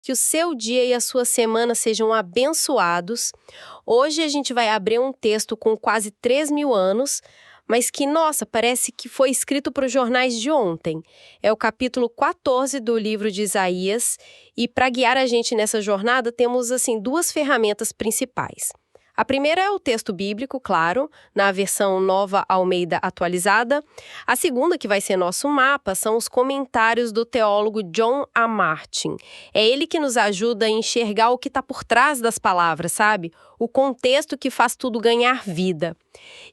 Que o seu dia e a sua semana sejam abençoados. Hoje a gente vai abrir um texto com quase 3.000 anos, mas que, nossa, parece que foi escrito para os jornais de ontem. É o capítulo 14 do livro de Isaías, e para guiar a gente nessa jornada temos, assim, duas ferramentas principais. A primeira é o texto bíblico, claro, na versão Nova Almeida atualizada. A segunda, que vai ser nosso mapa, são os comentários do teólogo John A. Martin. É ele que nos ajuda a enxergar o que está por trás das palavras, sabe? O contexto que faz tudo ganhar vida.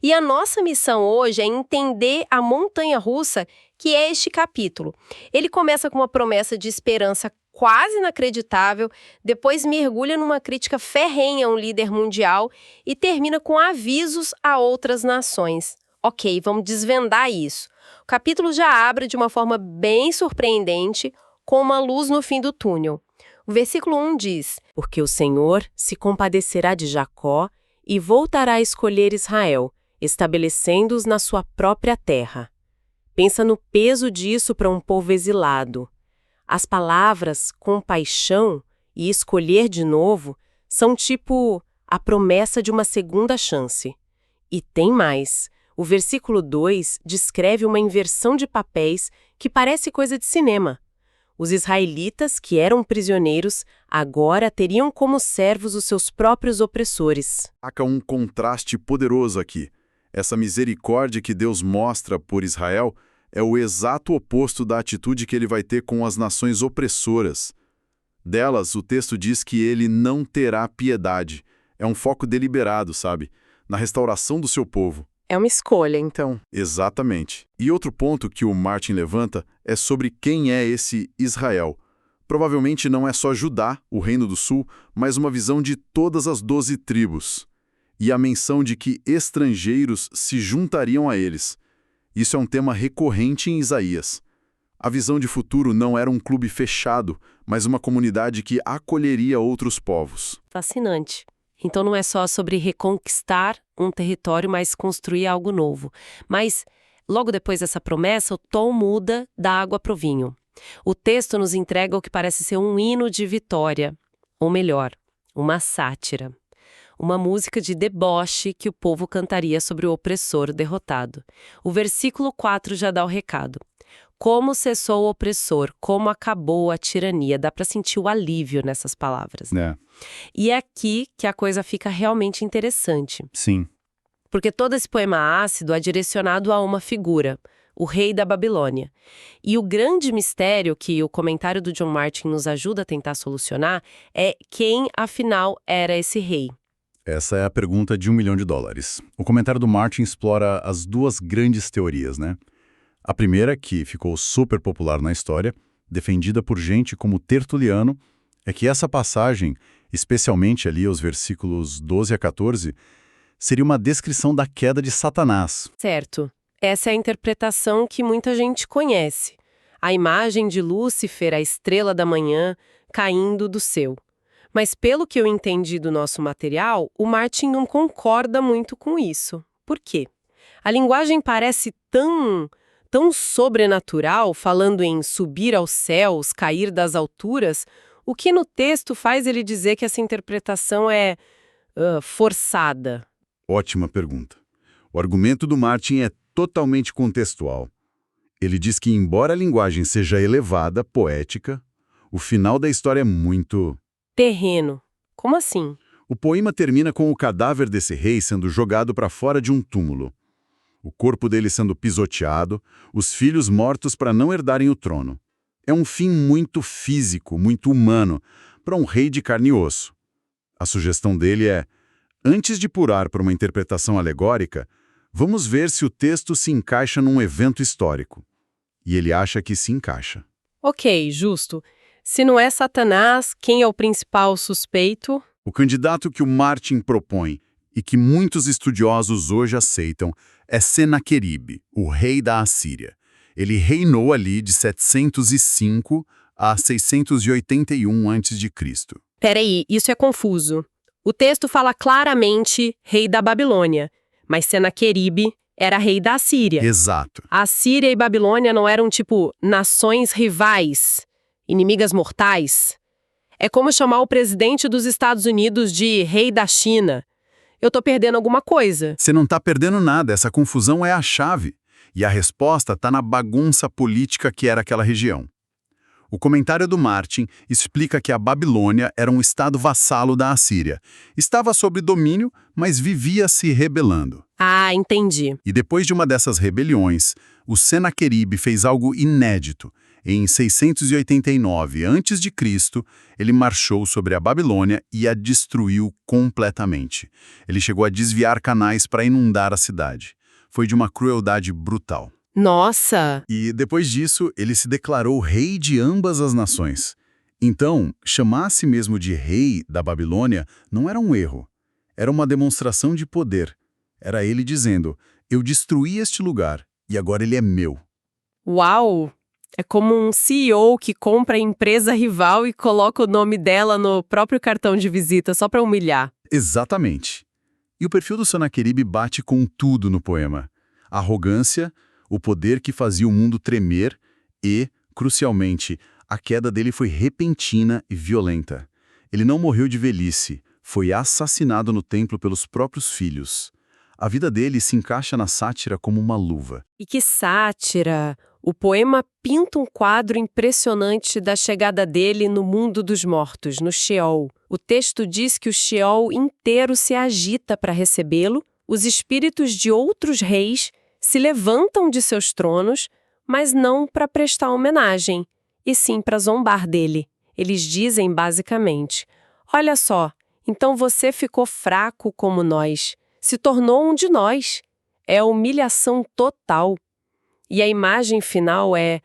E a nossa missão hoje é entender a montanha-russa que é este capítulo. Ele começa com uma promessa de esperança quase inacreditável, depois mergulha numa crítica ferrenha a um líder mundial e termina com avisos a outras nações. Ok, vamos desvendar isso. O capítulo já abre de uma forma bem surpreendente, com uma luz no fim do túnel. O versículo 1 diz: Porque o Senhor se compadecerá de Jacó e voltará a escolher Israel, estabelecendo-os na sua própria terra. Pensa no peso disso para um povo exilado. As palavras compaixão e escolher de novo são tipo a promessa de uma segunda chance. E tem mais. O versículo 2 descreve uma inversão de papéis que parece coisa de cinema. Os israelitas, que eram prisioneiros, agora teriam como servos os seus próprios opressores. Há um contraste poderoso aqui. Essa misericórdia que Deus mostra por Israel é o exato oposto da atitude que ele vai ter com as nações opressoras. Delas, o texto diz que ele não terá piedade. É um foco deliberado, sabe? Na restauração do seu povo. É uma escolha, então. Exatamente. E outro ponto que o Martin levanta é sobre quem é esse Israel. Provavelmente não é só Judá, o Reino do Sul, mas uma visão de todas as 12 tribos. E a menção de que estrangeiros se juntariam a eles. Isso é um tema recorrente em Isaías. A visão de futuro não era um clube fechado, mas uma comunidade que acolheria outros povos. Fascinante. Então não é só sobre reconquistar um território, mas construir algo novo. Mas, logo depois dessa promessa, o tom muda da água para o vinho. O texto nos entrega o que parece ser um hino de vitória. Ou melhor, uma sátira. Uma música de deboche que o povo cantaria sobre o opressor derrotado. O versículo 4 já dá o recado. Como cessou o opressor, como acabou a tirania. Dá para sentir o alívio nessas palavras. E é aqui que a coisa fica realmente interessante. Sim. Porque todo esse poema ácido é direcionado a uma figura, o rei da Babilônia. E o grande mistério que o comentário do John Martin nos ajuda a tentar solucionar é quem, afinal, era esse rei. Essa é a pergunta de $1 milhão. O comentário do Martin explora as duas grandes teorias, né? A primeira, que ficou super popular na história, defendida por gente como Tertuliano, é que essa passagem, especialmente ali os versículos 12 a 14, seria uma descrição da queda de Satanás. Certo. Essa é a interpretação que muita gente conhece. A imagem de Lúcifer, a estrela da manhã, caindo do céu. Mas pelo que eu entendi do nosso material, o Martin não concorda muito com isso. Por quê? A linguagem parece tão sobrenatural, falando em subir aos céus, cair das alturas, o que no texto faz ele dizer que essa interpretação é forçada. Ótima pergunta. O argumento do Martin é totalmente contextual. Ele diz que, embora a linguagem seja elevada, poética, o final da história é muito... terreno. Como assim? O poema termina com o cadáver desse rei sendo jogado para fora de um túmulo. O corpo dele sendo pisoteado, os filhos mortos para não herdarem o trono. É um fim muito físico, muito humano, para um rei de carne e osso. A sugestão dele é, antes de pular para uma interpretação alegórica, vamos ver se o texto se encaixa num evento histórico. E ele acha que se encaixa. Ok, justo. Se não é Satanás, quem é o principal suspeito? O candidato que o Martin propõe e que muitos estudiosos hoje aceitam é Senaqueribe, o rei da Assíria. Ele reinou ali de 705 a 681 a.C. Peraí, isso é confuso. O texto fala claramente rei da Babilônia, mas Senaqueribe era rei da Assíria. Exato. A Síria e Babilônia não eram, tipo, nações rivais, inimigas mortais. É como chamar o presidente dos Estados Unidos de rei da China. Eu tô perdendo alguma coisa. Você não está perdendo nada, essa confusão é a chave. E a resposta está na bagunça política que era aquela região. O comentário do Martin explica que a Babilônia era um estado vassalo da Assíria. Estava sob domínio, mas vivia se rebelando. Ah, entendi. E depois de uma dessas rebeliões, o Senaqueribe fez algo inédito. Em 689 a.C., ele marchou sobre a Babilônia e a destruiu completamente. Ele chegou a desviar canais para inundar a cidade. Foi de uma crueldade brutal. Nossa! E depois disso, ele se declarou rei de ambas as nações. Então, chamar a si mesmo de rei da Babilônia não era um erro. Era uma demonstração de poder. Era ele dizendo, eu destruí este lugar e agora ele é meu. Uau! É como um CEO que compra a empresa rival e coloca o nome dela no próprio cartão de visita só para humilhar. Exatamente. E o perfil do Senaqueribe bate com tudo no poema. A arrogância, o poder que fazia o mundo tremer e, crucialmente, a queda dele foi repentina e violenta. Ele não morreu de velhice, foi assassinado no templo pelos próprios filhos. A vida dele se encaixa na sátira como uma luva. E que sátira! O poema pinta um quadro impressionante da chegada dele no mundo dos mortos, no Sheol. O texto diz que o Sheol inteiro se agita para recebê-lo, os espíritos de outros reis se levantam de seus tronos, mas não para prestar homenagem, e sim para zombar dele. Eles dizem basicamente, olha só, então você ficou fraco como nós, se tornou um de nós. É humilhação total. E a imagem final é,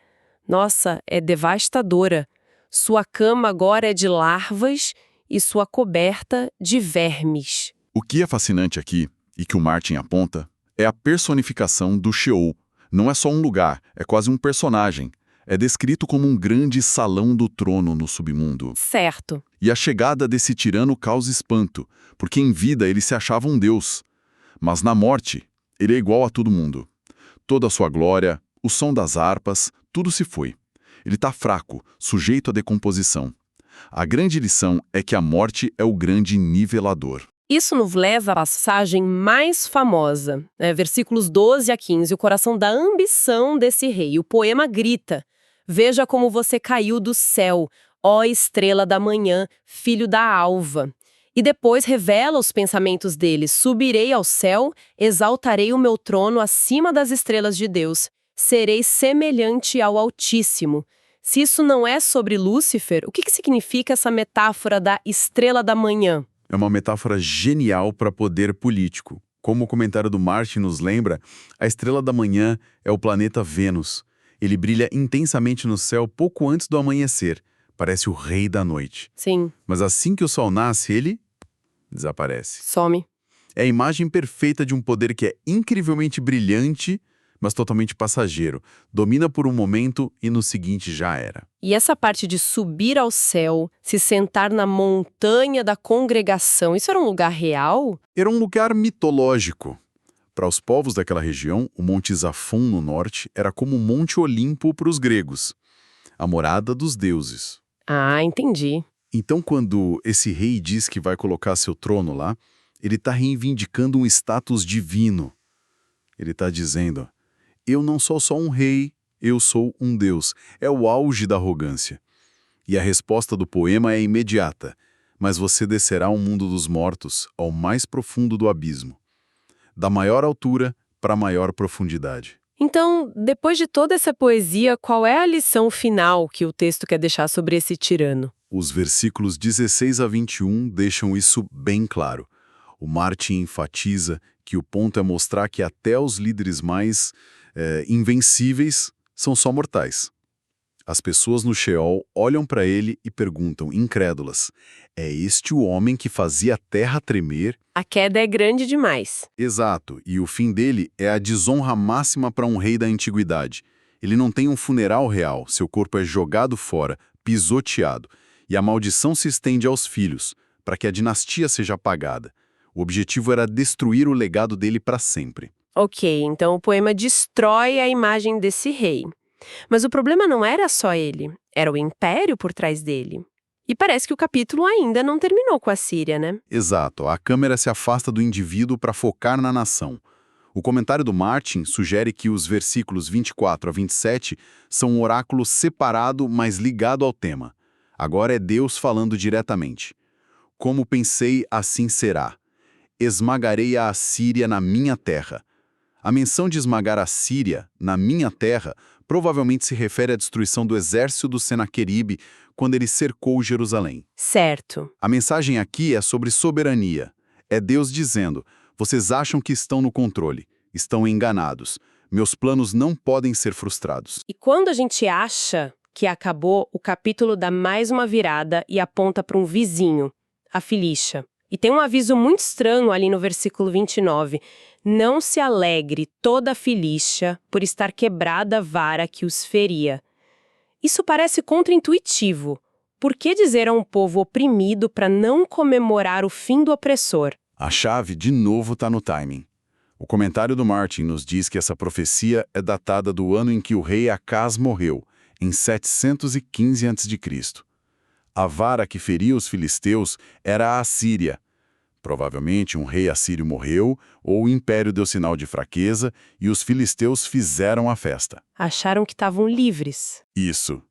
nossa, é devastadora. Sua cama agora é de larvas e sua coberta de vermes. O que é fascinante aqui, e que o Martin aponta, é a personificação do Sheol. Não é só um lugar, é quase um personagem. É descrito como um grande salão do trono no submundo. Certo. E a chegada desse tirano causa espanto, porque em vida ele se achava um deus. Mas na morte, ele é igual a todo mundo. Toda a sua glória, o som das harpas, tudo se foi. Ele está fraco, sujeito à decomposição. A grande lição é que a morte é o grande nivelador. Isso nos leva à passagem mais famosa, versículos 12 a 15, o coração da ambição desse rei. O poema grita, veja como você caiu do céu, ó estrela da manhã, filho da alva. E depois revela os pensamentos dele, subirei ao céu, exaltarei o meu trono acima das estrelas de Deus, serei semelhante ao Altíssimo. Se isso não é sobre Lúcifer, o que significa essa metáfora da estrela da manhã? É uma metáfora genial para poder político. Como o comentário do Martin nos lembra, a estrela da manhã é o planeta Vênus. Ele brilha intensamente no céu pouco antes do amanhecer. Parece o rei da noite. Sim. Mas assim que o sol nasce, ele desaparece. Some. É a imagem perfeita de um poder que é incrivelmente brilhante, mas totalmente passageiro. Domina por um momento e no seguinte já era. E essa parte de subir ao céu, se sentar na montanha da congregação, isso era um lugar real? Era um lugar mitológico. Para os povos daquela região, o Monte Zafon no norte era como o Monte Olimpo para os gregos, a morada dos deuses. Ah, entendi. Então, quando esse rei diz que vai colocar seu trono lá, ele está reivindicando um status divino. Ele está dizendo, eu não sou só um rei, eu sou um deus. É o auge da arrogância. E a resposta do poema é imediata, mas você descerá ao mundo dos mortos, ao mais profundo do abismo. Da maior altura para a maior profundidade. Então, depois de toda essa poesia, qual é a lição final que o texto quer deixar sobre esse tirano? Os versículos 16 a 21 deixam isso bem claro. O Martin enfatiza que o ponto é mostrar que até os líderes mais invencíveis são só mortais. As pessoas no Sheol olham para ele e perguntam, incrédulas, é este o homem que fazia a terra tremer? A queda é grande demais. Exato, e o fim dele é a desonra máxima para um rei da antiguidade. Ele não tem um funeral real, seu corpo é jogado fora, pisoteado, e a maldição se estende aos filhos, para que a dinastia seja apagada. O objetivo era destruir o legado dele para sempre. Ok, então o poema destrói a imagem desse rei. Mas o problema não era só ele, era o império por trás dele. E parece que o capítulo ainda não terminou com a Síria, né? Exato, a câmera se afasta do indivíduo para focar na nação. O comentário do Martin sugere que os versículos 24 a 27 são um oráculo separado, mas ligado ao tema. Agora é Deus falando diretamente. Como pensei, assim será. Esmagarei a Assíria na minha terra. A menção de esmagar a Síria na minha terra provavelmente se refere à destruição do exército do Senaqueribe quando ele cercou Jerusalém. Certo. A mensagem aqui é sobre soberania. É Deus dizendo: vocês acham que estão no controle, estão enganados. Meus planos não podem ser frustrados. E quando a gente acha que acabou, o capítulo dá mais uma virada e aponta para um vizinho, a Filístia. E tem um aviso muito estranho ali no versículo 29. Não se alegre toda a Filístia por estar quebrada a vara que os feria. Isso parece contraintuitivo. Por que dizer a um povo oprimido para não comemorar o fim do opressor? A chave, de novo, está no timing. O comentário do Martin nos diz que essa profecia é datada do ano em que o rei Acaz morreu, em 715 a.C. A vara que feria os filisteus era a Assíria. Provavelmente um rei assírio morreu, ou o império deu sinal de fraqueza, e os filisteus fizeram a festa. Acharam que estavam livres. Isso.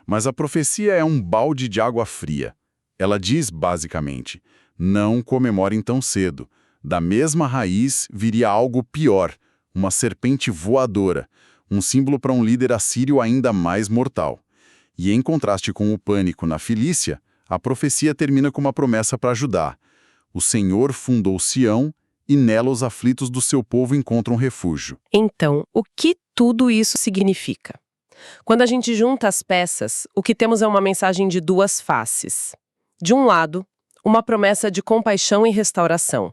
Mas a profecia é um balde de água fria. Ela diz, basicamente, não comemorem tão cedo. Da mesma raiz viria algo pior, uma serpente voadora, um símbolo para um líder assírio ainda mais mortal. E em contraste com o pânico na Filícia, a profecia termina com uma promessa para Judá. O Senhor fundou Sião, e nela os aflitos do seu povo encontram refúgio. Então, o que tudo isso significa? Quando a gente junta as peças, o que temos é uma mensagem de duas faces. De um lado, uma promessa de compaixão e restauração.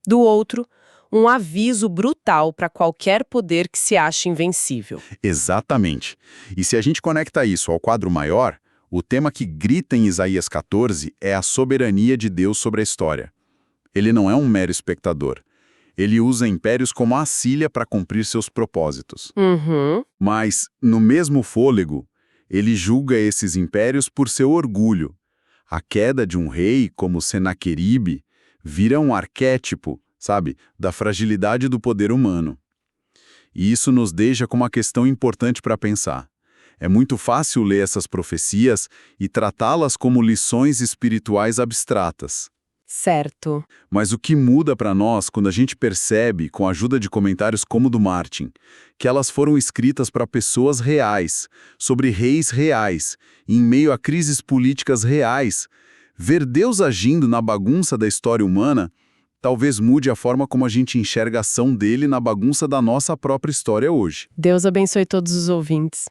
Do outro, um aviso brutal para qualquer poder que se ache invencível. Exatamente. E se a gente conecta isso ao quadro maior, o tema que grita em Isaías 14 é a soberania de Deus sobre a história. Ele não é um mero espectador. Ele usa impérios como a Assíria para cumprir seus propósitos. Mas, no mesmo fôlego, ele julga esses impérios por seu orgulho. A queda de um rei como Senaqueribe vira um arquétipo, sabe, da fragilidade do poder humano. E isso nos deixa com uma questão importante para pensar. É muito fácil ler essas profecias e tratá-las como lições espirituais abstratas. Certo. Mas o que muda para nós quando a gente percebe, com a ajuda de comentários como o do Martin, que elas foram escritas para pessoas reais, sobre reis reais, em meio a crises políticas reais, ver Deus agindo na bagunça da história humana talvez mude a forma como a gente enxerga a ação dele na bagunça da nossa própria história hoje. Deus abençoe todos os ouvintes.